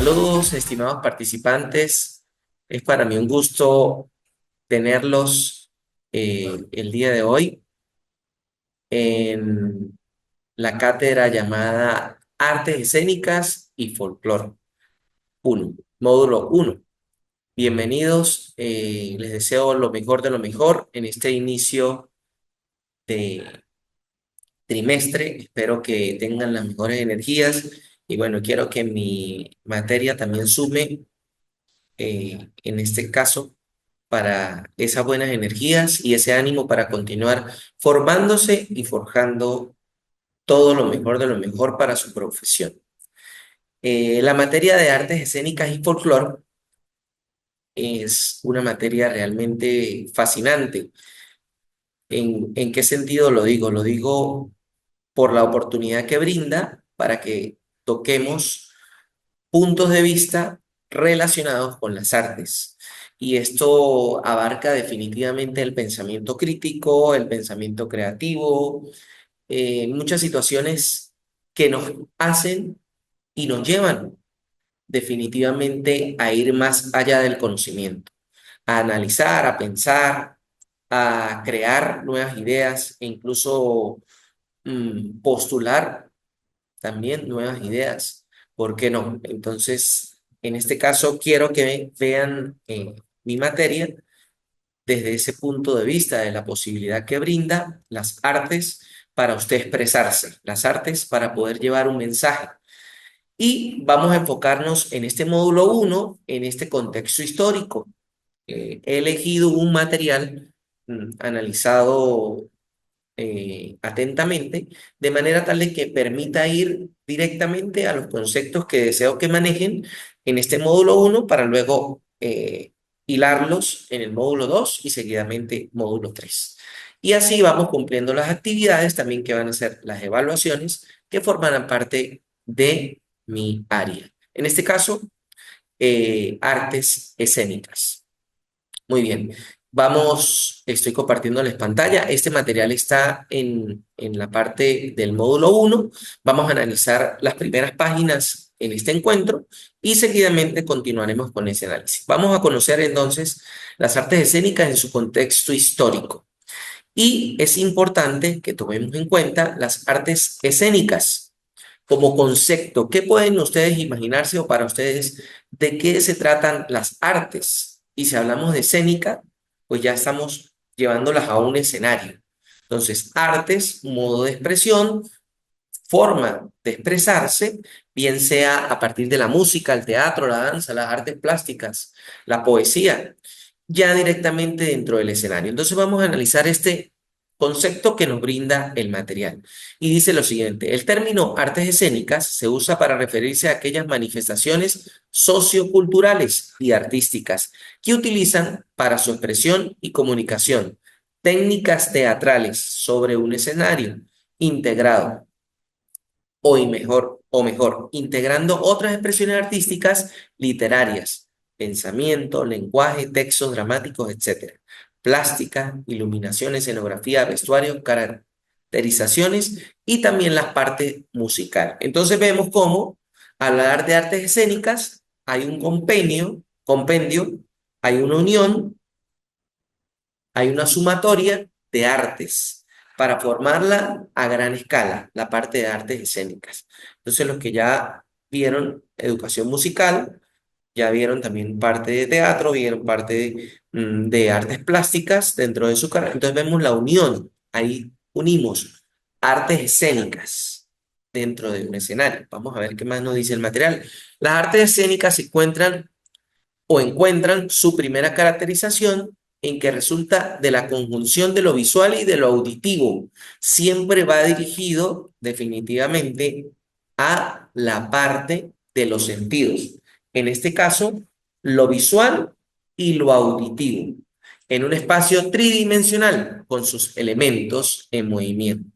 Saludos, estimados participantes. Es para mí un gusto tenerlos el día de hoy en la cátedra llamada Artes Escénicas y Folclore 1, módulo 1. Bienvenidos, les deseo lo mejor de lo mejor en este inicio de trimestre. Espero que tengan las mejores energías y bueno, quiero que mi materia también sume en este caso para esas buenas energías y ese ánimo para continuar formándose y forjando todo lo mejor de lo mejor para su profesión. La materia de artes escénicas y folclore es una materia realmente fascinante. ¿En qué sentido lo digo? Lo digo por la oportunidad que brinda para que toquemos puntos de vista relacionados con las artes. Y esto abarca definitivamente el pensamiento crítico, el pensamiento creativo, muchas situaciones que nos hacen y nos llevan definitivamente a ir más allá del conocimiento, a analizar, a pensar, a crear nuevas ideas e incluso postular también nuevas ideas. ¿Por qué no? Entonces, en este caso, quiero que vean mi materia desde ese punto de vista, de la posibilidad que brinda las artes para usted expresarse, las artes para poder llevar un mensaje. Y vamos a enfocarnos en este módulo uno en este contexto histórico. He elegido un material analizado atentamente, de manera tal de que permita ir directamente a los conceptos que deseo que manejen en este módulo uno para luego hilarlos en el módulo 2 y seguidamente módulo 3. Y así vamos cumpliendo las actividades también que van a ser las evaluaciones que formarán parte de mi área. En este caso, artes escénicas. Muy bien. Vamos, estoy compartiéndoles pantalla. Este material está en la parte del módulo uno. Vamos a analizar las primeras páginas en este encuentro y seguidamente continuaremos con ese análisis. Vamos a conocer entonces las artes escénicas en su contexto histórico. Y es importante que tomemos en cuenta las artes escénicas como concepto. ¿Qué pueden ustedes imaginarse o para ustedes de qué se tratan las artes? Y si hablamos de escénica, pues ya estamos llevándolas a un escenario. Entonces, artes, modo de expresión, forma de expresarse, bien sea a partir de la música, el teatro, la danza, las artes plásticas, la poesía, ya directamente dentro del escenario. Entonces vamos a analizar este concepto que nos brinda el material. Y dice lo siguiente: el término artes escénicas se usa para referirse a aquellas manifestaciones socioculturales y artísticas que utilizan para su expresión y comunicación técnicas teatrales sobre un escenario integrado o mejor, integrando otras expresiones artísticas literarias, pensamiento, lenguaje, textos dramáticos, etcétera, plástica, iluminación, escenografía, vestuario, caracterizaciones y también la parte musical. Entonces vemos cómo al hablar de artes escénicas hay un compendio, hay una unión, hay una sumatoria de artes para formarla a gran escala, la parte de artes escénicas. Entonces, los que ya vieron educación musical, ya vieron también parte de teatro, vieron parte de artes plásticas dentro de su carrera. Entonces, vemos la unión, ahí unimos artes escénicas dentro de un escenario. Vamos a ver qué más nos dice el material. Las artes escénicas se encuentran o encuentran su primera caracterización en que resulta de la conjunción de lo visual y de lo auditivo. Siempre va dirigido definitivamente a la parte de los sentidos. En este caso, lo visual y lo auditivo, en un espacio tridimensional con sus elementos en movimiento.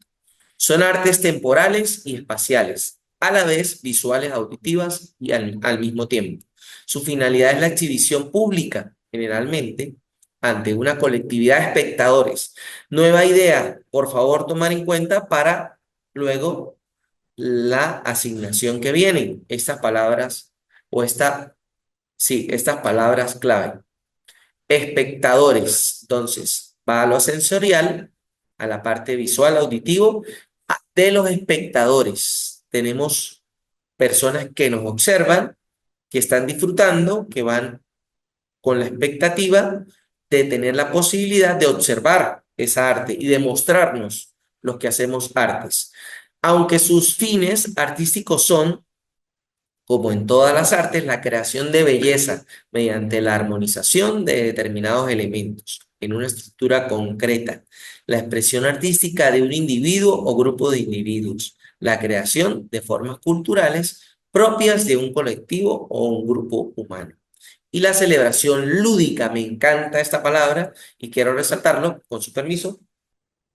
Son artes temporales y espaciales, a la vez visuales, auditivas y al mismo tiempo. Su finalidad es la exhibición pública, generalmente, ante una colectividad de espectadores. Nueva idea, por favor, tomar en cuenta para luego la asignación que vienen. Estas palabras o sí, estas palabras clave. Espectadores, entonces, va a lo sensorial, a la parte visual, auditivo, de los espectadores. Tenemos personas que nos observan, que están disfrutando, que van con la expectativa de tener la posibilidad de observar esa arte y de mostrarnos los que hacemos artes. Aunque sus fines artísticos son, como en todas las artes, la creación de belleza mediante la armonización de determinados elementos en una estructura concreta, la expresión artística de un individuo o grupo de individuos, la creación de formas culturales propias de un colectivo o un grupo humano. Y la celebración lúdica, me encanta esta palabra y quiero resaltarlo, con su permiso,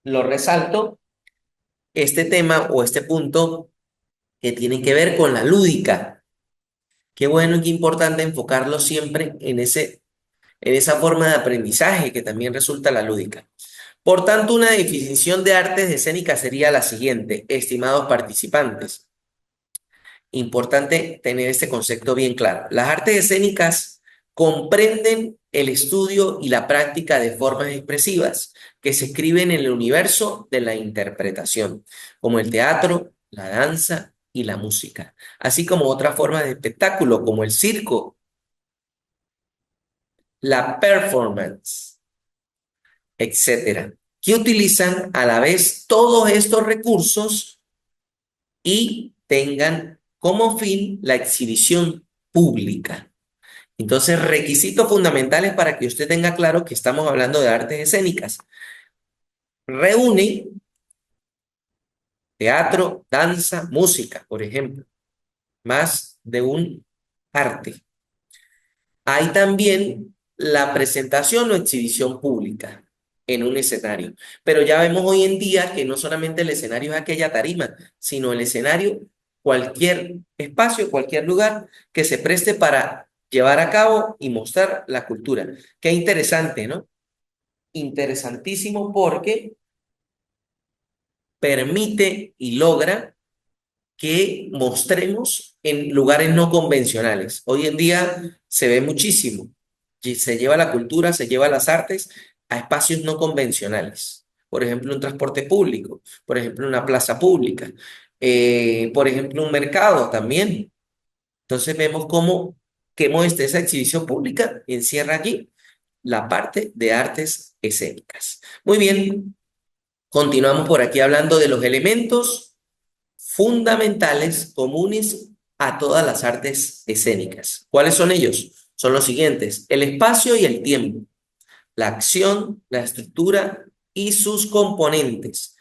lo resalto, este tema o este punto que tiene que ver con la lúdica. Qué bueno y qué importante enfocarlo siempre en esa forma de aprendizaje que también resulta la lúdica. Por tanto, una definición de artes escénicas sería la siguiente, estimados participantes. Importante tener este concepto bien claro. Las artes escénicas comprenden el estudio y la práctica de formas expresivas que se escriben en el universo de la interpretación, como el teatro, la danza y la música, así como otras formas de espectáculo, como el circo, la performance, etcétera, que utilizan a la vez todos estos recursos y tengan como fin la exhibición pública. Entonces, requisitos fundamentales para que usted tenga claro que estamos hablando de artes escénicas. Reúne teatro, danza, música, por ejemplo, más de un arte. Hay también la presentación o exhibición pública en un escenario. Pero ya vemos hoy en día que no solamente el escenario es aquella tarima, sino el escenario, cualquier espacio, cualquier lugar que se preste para llevar a cabo y mostrar la cultura. Qué interesante, ¿no? Interesantísimo porque permite y logra que mostremos en lugares no convencionales. Hoy en día se ve muchísimo. Y se lleva la cultura, se lleva las artes a espacios no convencionales. Por ejemplo, un transporte público, por ejemplo, una plaza pública, por ejemplo, un mercado también. Entonces vemos cómo esa exhibición pública encierra aquí la parte de artes escénicas. Muy bien, continuamos por aquí hablando de los elementos fundamentales comunes a todas las artes escénicas. ¿Cuáles son ellos? Son los siguientes: el espacio y el tiempo, la acción, la estructura y sus componentes.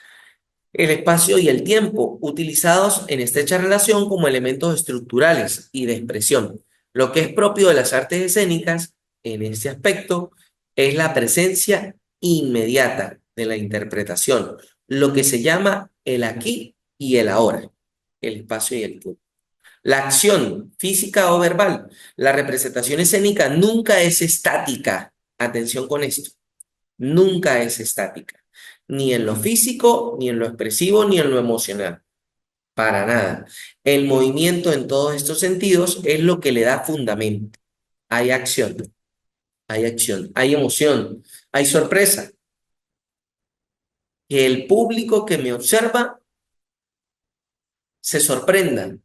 El espacio y el tiempo, utilizados en estrecha relación como elementos estructurales y de expresión. Lo que es propio de las artes escénicas en este aspecto es la presencia inmediata de la interpretación, lo que se llama el aquí y el ahora, el espacio y el tiempo. La acción física o verbal, la representación escénica nunca es estática. Atención con esto, nunca es estática, ni en lo físico, ni en lo expresivo, ni en lo emocional, para nada. El movimiento en todos estos sentidos es lo que le da fundamento. Hay acción, hay emoción, hay sorpresa. Que el público que me observa se sorprenda.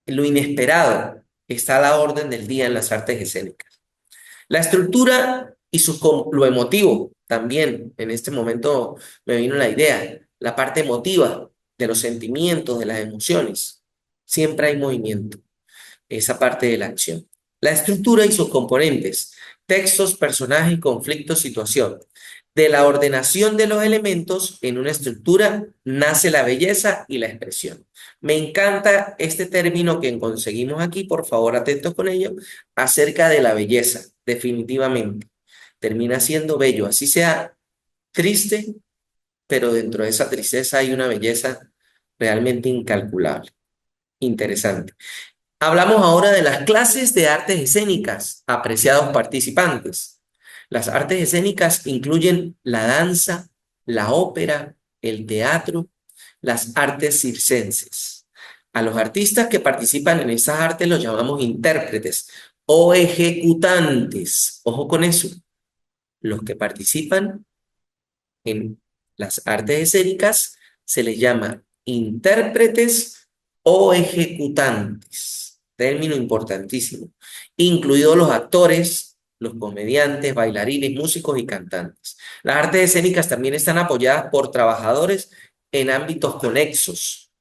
Lo inesperado está a la orden del día en las artes escénicas. La estructura y lo emotivo también. En este momento me vino la idea. La parte emotiva de los sentimientos, de las emociones. Siempre hay movimiento. Esa parte de la acción. La estructura y sus componentes. Textos, personajes, conflictos, situación. De la ordenación de los elementos en una estructura nace la belleza y la expresión. Me encanta este término que conseguimos aquí, por favor, atentos con ello, acerca de la belleza, definitivamente. Termina siendo bello, así sea triste, pero dentro de esa tristeza hay una belleza realmente incalculable. Interesante. Hablamos ahora de las clases de artes escénicas, apreciados participantes. Las artes escénicas incluyen la danza, la ópera, el teatro, las artes circenses. A los artistas que participan en esas artes los llamamos intérpretes o ejecutantes. Ojo con eso. Los que participan en las artes escénicas se les llama intérpretes o ejecutantes. Término importantísimo. Incluidos los actores, los comediantes, bailarines, músicos y cantantes. Las artes escénicas también están apoyadas por trabajadores en ámbitos conexos,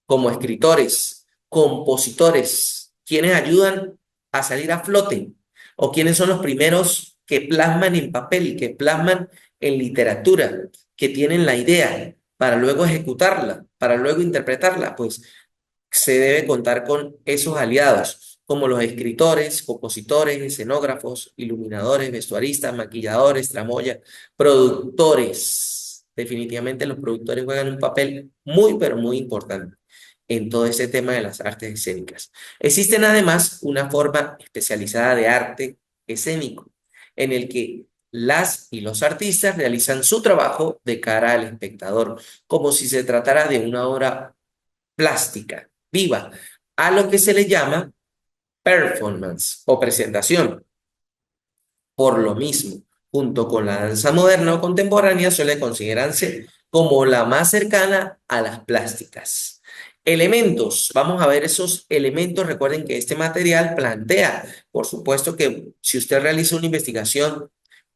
como escritores, compositores, quienes ayudan a salir a flote, o quienes son los primeros que plasman en papel, que plasman en literatura, que tienen la idea para luego ejecutarla, para luego interpretarla, pues se debe contar con esos aliados, como los escritores, compositores, escenógrafos, iluminadores, vestuaristas, maquilladores, tramoya, productores. Definitivamente los productores juegan un papel muy, pero muy importante en todo ese tema de las artes escénicas. Existen además una forma especializada de arte escénico, en el que las y los artistas realizan su trabajo de cara al espectador, como si se tratara de una obra plástica, viva, a lo que se le llama performance o presentación. Por lo mismo, junto con la danza moderna o contemporánea, suele considerarse como la más cercana a las plásticas. Elementos, vamos a ver esos elementos. Recuerden que este material plantea, por supuesto que si usted realiza una investigación,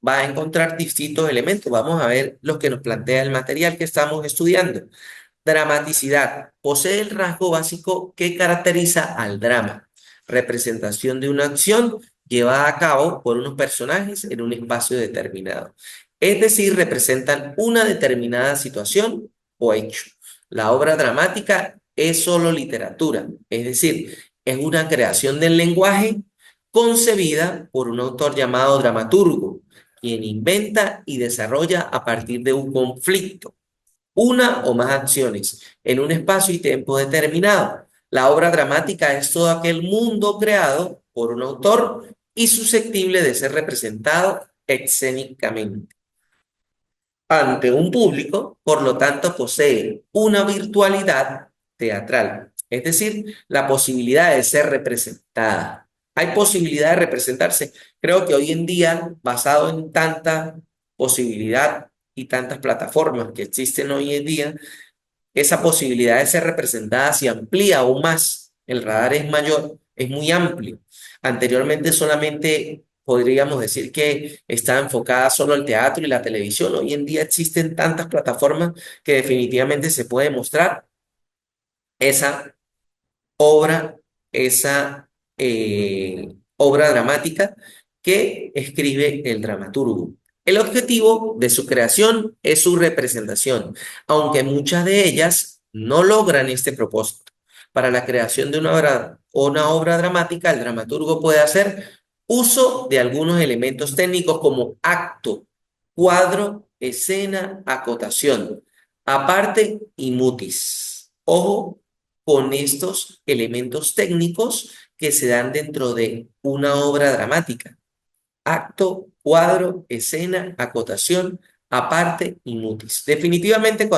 va a encontrar distintos elementos. Vamos a ver los que nos plantea el material que estamos estudiando. Dramaticidad. Posee el rasgo básico que caracteriza al drama. Representación de una acción llevada a cabo por unos personajes en un espacio determinado. Es decir, representan una determinada situación o hecho. La obra dramática es solo literatura, es decir, es una creación del lenguaje concebida por un autor llamado dramaturgo, quien inventa y desarrolla a partir de un conflicto una o más acciones en un espacio y tiempo determinado. La obra dramática es todo aquel mundo creado por un autor y susceptible de ser representado escénicamente ante un público, por lo tanto posee una virtualidad teatral, es decir, la posibilidad de ser representada. Hay posibilidad de representarse. Creo que hoy en día, basado en tanta posibilidad y tantas plataformas que existen hoy en día, esa posibilidad de ser representada se amplía aún más. El radar es mayor, es muy amplio. Anteriormente solamente podríamos decir que estaba enfocada solo al teatro y la televisión. Hoy en día existen tantas plataformas que definitivamente se puede mostrar esa obra, esa obra dramática que escribe el dramaturgo. El objetivo de su creación es su representación, aunque muchas de ellas no logran este propósito. Para la creación de una obra dramática, el dramaturgo puede hacer uso de algunos elementos técnicos como acto, cuadro, escena, acotación, aparte y mutis. Ojo con estos elementos técnicos que se dan dentro de una obra dramática. Acto, cuadro, escena, acotación, aparte y mutis. Definitivamente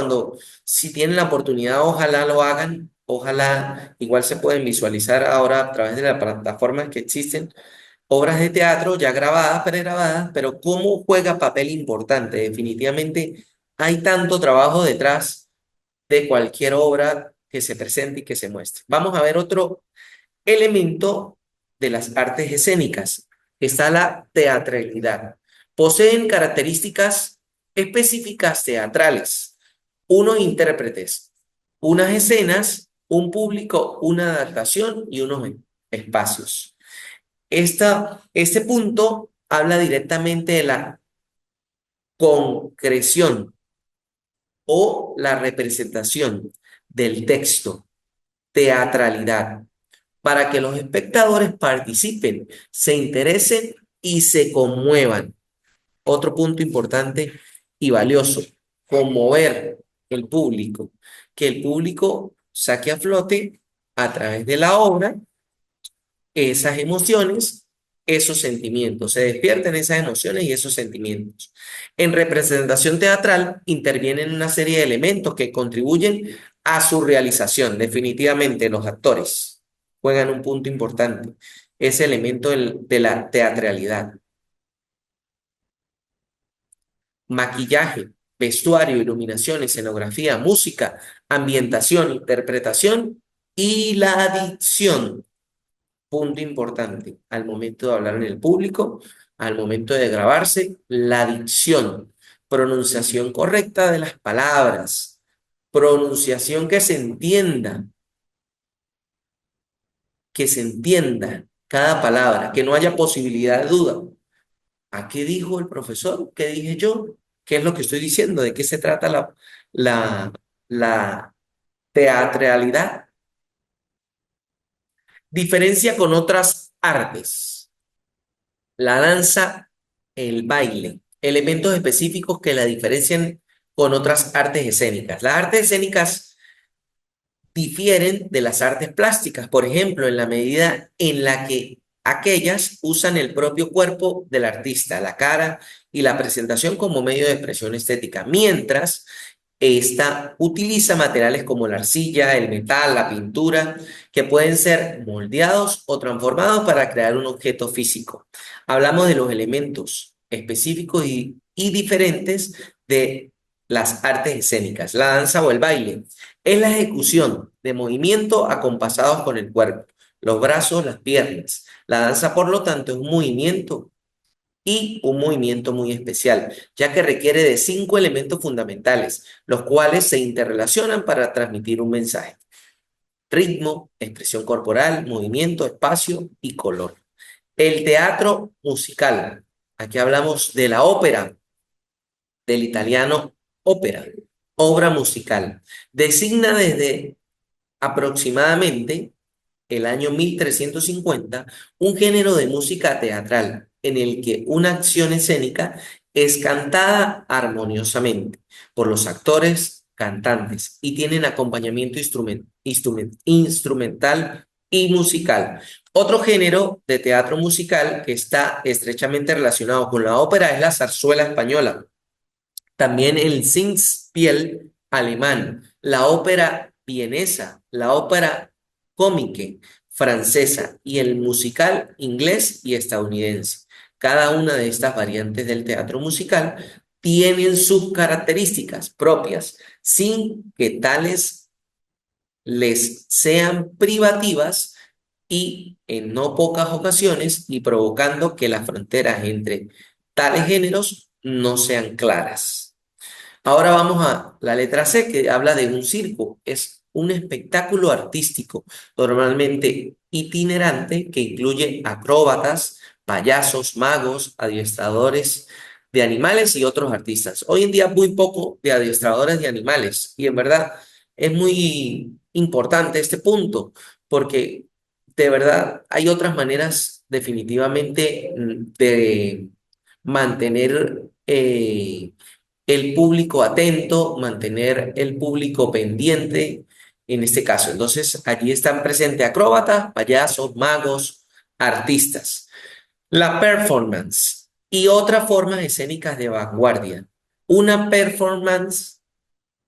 si tienen la oportunidad, ojalá lo hagan, ojalá igual se pueden visualizar ahora a través de las plataformas que existen, obras de teatro ya grabadas, pregrabadas, pero cómo juega papel importante. Definitivamente hay tanto trabajo detrás de cualquier obra que se presente y que se muestre. Vamos a ver otro elemento de las artes escénicas. Está la teatralidad. Poseen características específicas teatrales, unos intérpretes, unas escenas, un público, una adaptación y unos espacios. Este punto habla directamente de la concreción o la representación del texto, teatralidad, para que los espectadores participen, se interesen y se conmuevan. Otro punto importante y valioso, conmover el público, que el público saque a flote a través de la obra esas emociones esos sentimientos, se despierten esas emociones y esos sentimientos. En representación teatral intervienen una serie de elementos que contribuyen a su realización. Definitivamente los actores juegan un punto importante, ese elemento de la teatralidad. Maquillaje, vestuario, iluminación, escenografía, música, ambientación, interpretación y la adicción. Punto importante al momento de hablar en el público, al momento de grabarse, la dicción, pronunciación correcta de las palabras, pronunciación que se entienda cada palabra, que no haya posibilidad de duda. ¿A qué dijo el profesor? ¿Qué dije yo? ¿Qué es lo que estoy diciendo? ¿De qué se trata la, la teatralidad? Diferencia con otras artes. La danza, el baile, elementos específicos que la diferencian con otras artes escénicas. Las artes escénicas difieren de las artes plásticas, por ejemplo, en la medida en la que aquellas usan el propio cuerpo del artista, la cara y la presentación como medio de expresión estética, mientras esta utiliza materiales como la arcilla, el metal, la pintura, que pueden ser moldeados o transformados para crear un objeto físico. Hablamos de los elementos específicos y diferentes de las artes escénicas. La danza o el baile es la ejecución de movimientos acompasados con el cuerpo, los brazos, las piernas. La danza, por lo tanto, es un movimiento y un movimiento muy especial, ya que requiere de 5 elementos fundamentales, los cuales se interrelacionan para transmitir un mensaje: ritmo, expresión corporal, movimiento, espacio y color. El teatro musical. Aquí hablamos de la ópera, del italiano ópera, obra musical. Designa desde aproximadamente el año 1350, un género de música teatral en el que una acción escénica es cantada armoniosamente por los actores, cantantes y tienen acompañamiento instrumental y musical. Otro género de teatro musical que está estrechamente relacionado con la ópera es la zarzuela española, también el Singspiel alemán, la ópera vienesa, la ópera cómique francesa y el musical inglés y estadounidense. Cada una de estas variantes del teatro musical tienen sus características propias, sin que tales les sean privativas y en no pocas ocasiones y provocando que las fronteras entre tales géneros no sean claras. Ahora vamos a la letra C, que habla de un circo. Es un espectáculo artístico, normalmente itinerante, que incluye acróbatas, payasos, magos, adiestradores de animales y otros artistas. Hoy en día muy poco de adiestradores de animales y en verdad es muy importante este punto porque de verdad hay otras maneras definitivamente de mantener el público atento, mantener el público pendiente en este caso. Entonces, allí están presentes acróbatas, payasos, magos, artistas. La performance y otras formas escénicas de vanguardia. Una performance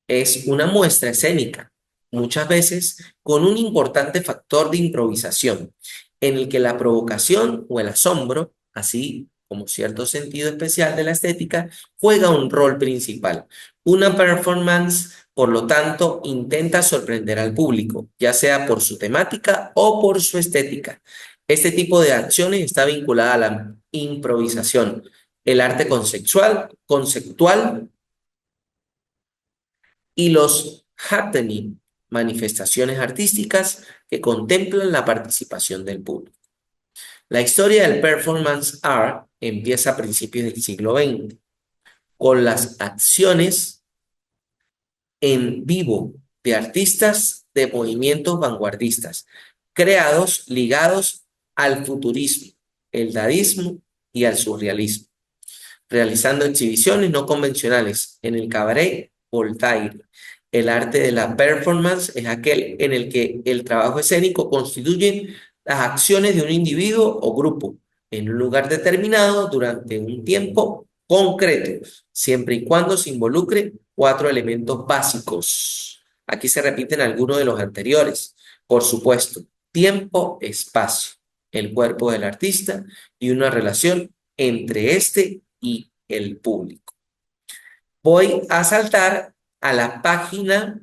es una muestra escénica, muchas veces con un importante factor de improvisación, en el que la provocación o el asombro, así como cierto sentido especial de la estética, juega un rol principal. Una performance, por lo tanto, intenta sorprender al público, ya sea por su temática o por su estética. Este tipo de acciones está vinculada a la improvisación, el arte conceptual y los happening, manifestaciones artísticas que contemplan la participación del público. La historia del performance art empieza a principios del siglo XX con las acciones en vivo de artistas de movimientos vanguardistas, creados ligados al futurismo, el dadaísmo y al surrealismo, realizando exhibiciones no convencionales en el cabaret Voltaire. El arte de la performance es aquel en el que el trabajo escénico constituye las acciones de un individuo o grupo, en un lugar determinado durante un tiempo concreto, siempre y cuando se involucre cuatro elementos básicos. Aquí se repiten algunos de los anteriores. Por supuesto, tiempo, espacio, el cuerpo del artista y una relación entre este y el público. Voy a saltar a la página.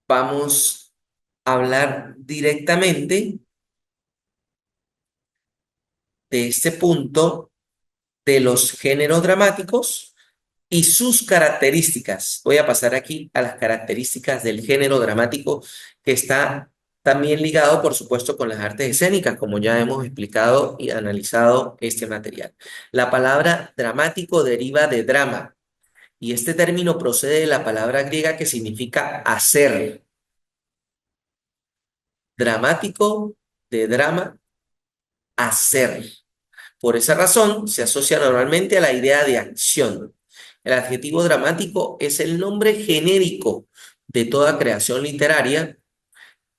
Vamos a hablar directamente de este punto de los géneros dramáticos y sus características. Voy a pasar aquí a las características del género dramático, que está también ligado, por supuesto, con las artes escénicas, como ya hemos explicado y analizado este material. La palabra dramático deriva de drama, y este término procede de la palabra griega que significa hacer. Dramático, de drama, hacer. Por esa razón, se asocia normalmente a la idea de acción. El adjetivo dramático es el nombre genérico de toda creación literaria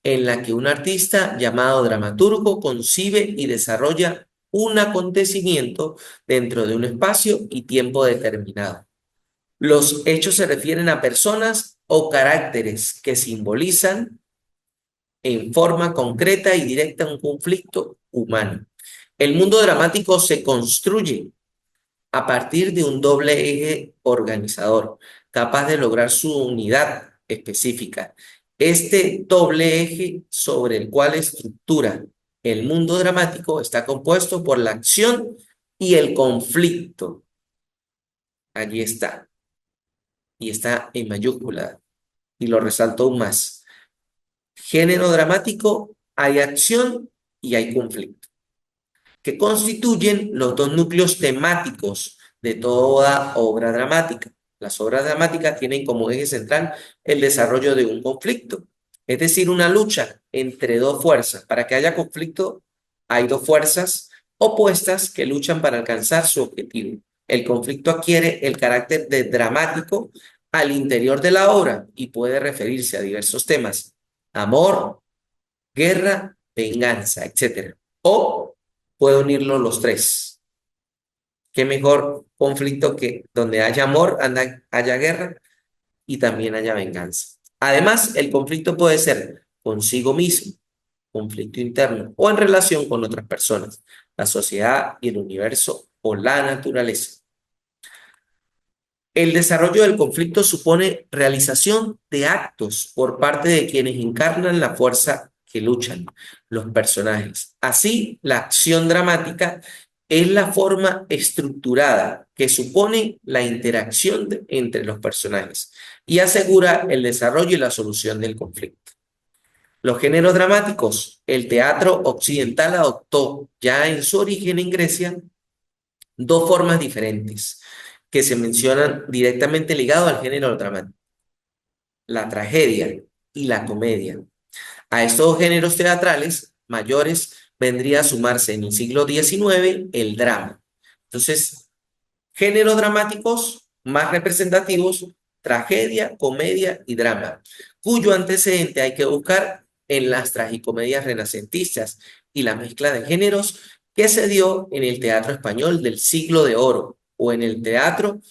en la que un artista llamado dramaturgo concibe y desarrolla un acontecimiento dentro de un espacio y tiempo determinado. Los hechos se refieren a personas o caracteres que simbolizan en forma concreta y directa un conflicto humano. El mundo dramático se construye a partir de un doble eje organizador, capaz de lograr su unidad específica. Este doble eje sobre el cual estructura el mundo dramático está compuesto por la acción y el conflicto. Allí está. Y está en mayúscula. Y lo resalto aún más. Género dramático, hay acción y hay conflicto, que constituyen los dos núcleos temáticos de toda obra dramática. Las obras dramáticas tienen como eje central el desarrollo de un conflicto, es decir, una lucha entre dos fuerzas. Para que haya conflicto, hay dos fuerzas opuestas que luchan para alcanzar su objetivo. El conflicto adquiere el carácter de dramático al interior de la obra y puede referirse a diversos temas: amor, guerra, venganza, etcétera. O puede unirlo los tres. ¿Qué mejor conflicto que donde haya amor, haya guerra y también haya venganza? Además, el conflicto puede ser consigo mismo, conflicto interno, o en relación con otras personas, la sociedad y el universo o la naturaleza. El desarrollo del conflicto supone realización de actos por parte de quienes encarnan la fuerza que luchan, los personajes. Así, la acción dramática es la forma estructurada que supone la interacción entre los personajes y asegura el desarrollo y la solución del conflicto. Los géneros dramáticos, el teatro occidental adoptó ya en su origen en Grecia dos formas diferentes que se mencionan directamente ligado al género dramático: la tragedia y la comedia. A estos géneros teatrales mayores vendría a sumarse en el siglo XIX el drama. Entonces, géneros dramáticos más representativos: tragedia, comedia y drama, cuyo antecedente hay que buscar en las tragicomedias renacentistas y la mezcla de géneros que se dio en el teatro español del siglo de oro o en el teatro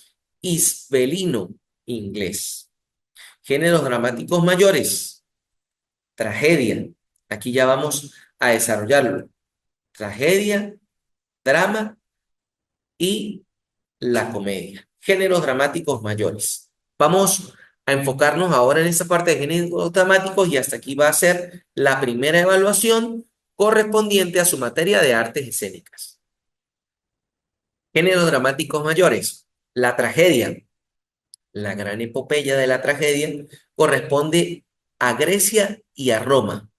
isbelino inglés. Géneros dramáticos mayores: tragedia. Aquí ya vamos a desarrollarlo. Tragedia, drama y la comedia. Géneros dramáticos mayores. Vamos a enfocarnos ahora en esta parte de géneros dramáticos y hasta aquí va a ser la primera evaluación correspondiente a su materia de artes escénicas. Géneros dramáticos mayores. La tragedia, la gran epopeya de la tragedia, corresponde a Grecia y a Roma.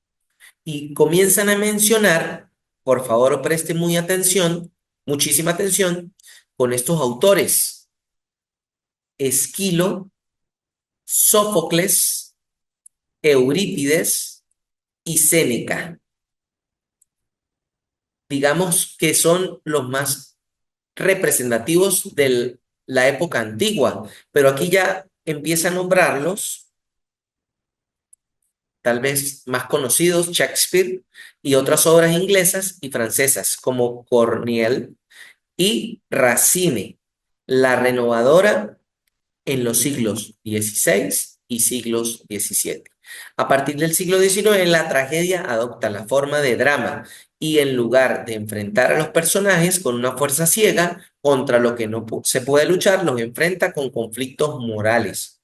Y comienzan a mencionar, por favor, preste muy atención, muchísima atención, con estos autores: Esquilo, Sófocles, Eurípides y Séneca. Digamos que son los más representativos de la época antigua, pero aquí ya empieza a nombrarlos tal vez más conocidos, Shakespeare, y otras obras inglesas y francesas como Corneille y Racine, la renovadora en los siglos XVI y siglos XVII. A partir del siglo XIX, la tragedia adopta la forma de drama y en lugar de enfrentar a los personajes con una fuerza ciega contra lo que no se puede luchar, los enfrenta con conflictos morales,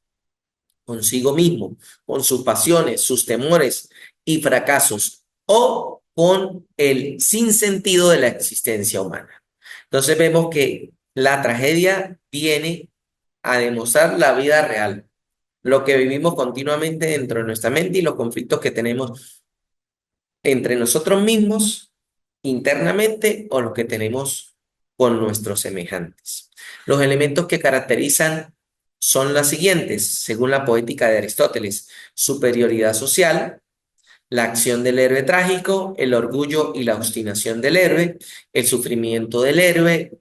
consigo mismo, con sus pasiones, sus temores y fracasos o con el sinsentido de la existencia humana. Entonces vemos que la tragedia viene a demostrar la vida real, lo que vivimos continuamente dentro de nuestra mente y los conflictos que tenemos entre nosotros mismos internamente o los que tenemos con nuestros semejantes. Los elementos que caracterizan son las siguientes, según la poética de Aristóteles: superioridad social, la acción del héroe trágico, el orgullo y la obstinación del héroe, el sufrimiento del héroe,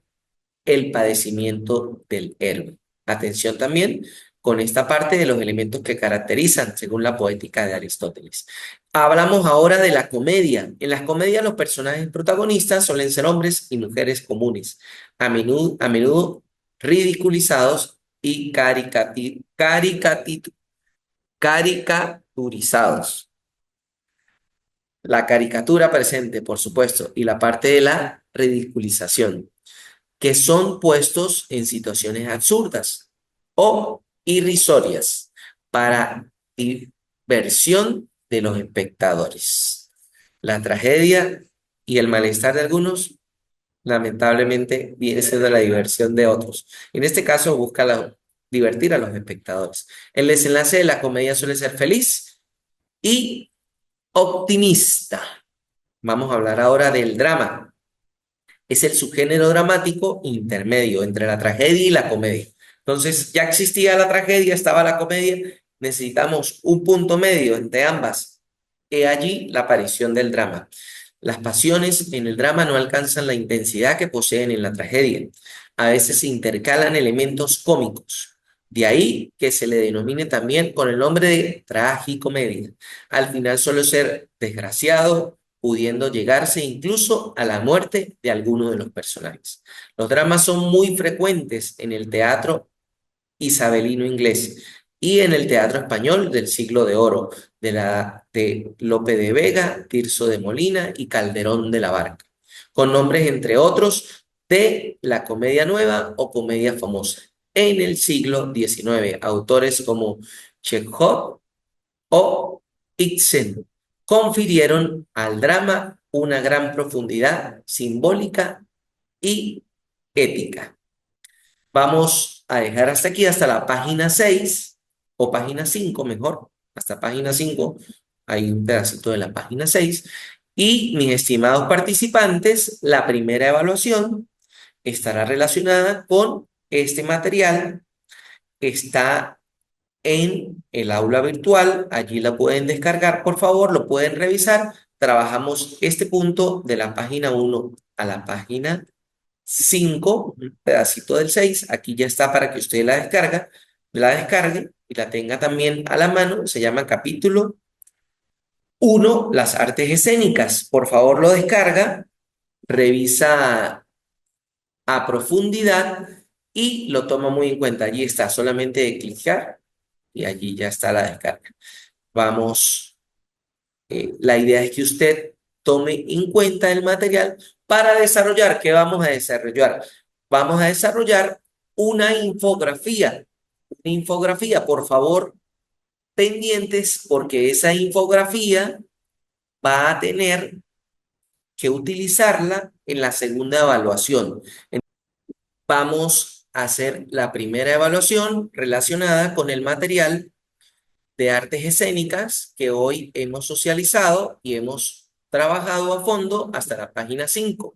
el padecimiento del héroe. Atención también con esta parte de los elementos que caracterizan, según la poética de Aristóteles. Hablamos ahora de la comedia. En las comedias los personajes protagonistas suelen ser hombres y mujeres comunes, a menudo ridiculizados y caricaturizados. La caricatura presente, por supuesto, y la parte de la ridiculización, que son puestos en situaciones absurdas o irrisorias para diversión de los espectadores. La tragedia y el malestar de algunos, lamentablemente, viene siendo la diversión de otros. En este caso, busca divertir a los espectadores. El desenlace de la comedia suele ser feliz y optimista. Vamos a hablar ahora del drama. Es el subgénero dramático intermedio entre la tragedia y la comedia. Entonces, ya existía la tragedia, estaba la comedia, necesitamos un punto medio entre ambas. He allí la aparición del drama. Las pasiones en el drama no alcanzan la intensidad que poseen en la tragedia. A veces se intercalan elementos cómicos. De ahí que se le denomine también con el nombre de tragicomedia. Al final suele ser desgraciado, pudiendo llegarse incluso a la muerte de alguno de los personajes. Los dramas son muy frecuentes en el teatro isabelino inglés y en el teatro español del siglo de oro, de Lope de Vega, Tirso de Molina y Calderón de la Barca, con nombres entre otros de la comedia nueva o comedia famosa. En el siglo XIX, autores como Chekhov o Ibsen confirieron al drama una gran profundidad simbólica y ética. Vamos a dejar hasta aquí, hasta la página 6 o página 5 mejor, hasta página 5, hay un pedacito de la página 6. Y mis estimados participantes, la primera evaluación estará relacionada con este material. Está en el aula virtual, allí la pueden descargar, por favor, lo pueden revisar. Trabajamos este punto de la página 1 a la página 5, un pedacito del 6, aquí ya está para que usted la descargue y la tenga también a la mano. Se llama capítulo 1, las artes escénicas. Por favor, lo descarga, revisa a profundidad y lo toma muy en cuenta. Allí está, solamente de clicar y allí ya está la descarga. Vamos, la idea es que usted tome en cuenta el material para desarrollar. ¿Qué vamos a desarrollar? Vamos a desarrollar una infografía. Una infografía, por favor, pendientes, porque esa infografía va a tener que utilizarla en la segunda evaluación. Vamos a hacer la primera evaluación relacionada con el material de artes escénicas que hoy hemos socializado y hemos trabajado a fondo hasta la página 5.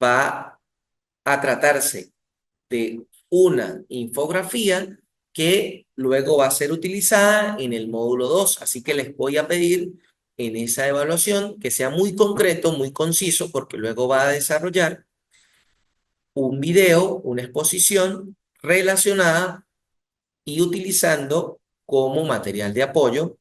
Va a tratarse de una infografía que luego va a ser utilizada en el módulo 2. Así que les voy a pedir en esa evaluación que sea muy concreto, muy conciso, porque luego va a desarrollar un video, una exposición relacionada y utilizando como material de apoyo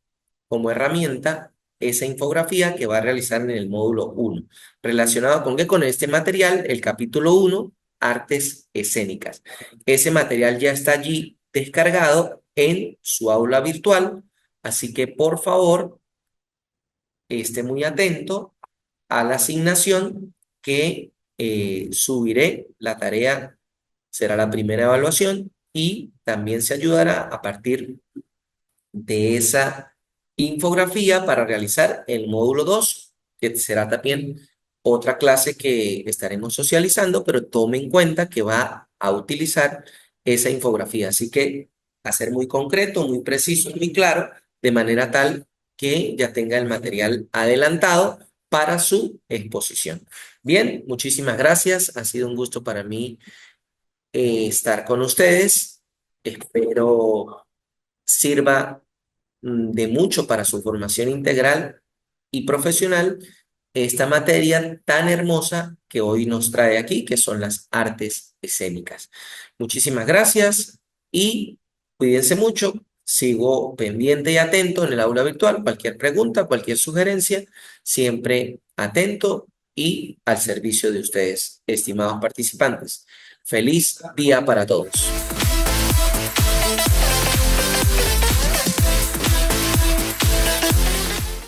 como herramienta esa infografía que va a realizar en el módulo 1. ¿Relacionado con qué? Con este material, el capítulo 1, artes escénicas. Ese material ya está allí descargado en su aula virtual, así que por favor esté muy atento a la asignación que subiré. La tarea será la primera evaluación y también se ayudará a partir de esa infografía para realizar el módulo 2, que será también otra clase que estaremos socializando, pero tome en cuenta que va a utilizar esa infografía. Así que a ser muy concreto, muy preciso, muy claro, de manera tal que ya tenga el material adelantado para su exposición. Bien, muchísimas gracias. Ha sido un gusto para mí estar con ustedes. Espero sirva de mucho para su formación integral y profesional esta materia tan hermosa que hoy nos trae aquí, que son las artes escénicas. Muchísimas gracias y cuídense mucho. Sigo pendiente y atento en el aula virtual. Cualquier pregunta, cualquier sugerencia, siempre atento y al servicio de ustedes, estimados participantes. Feliz día para todos.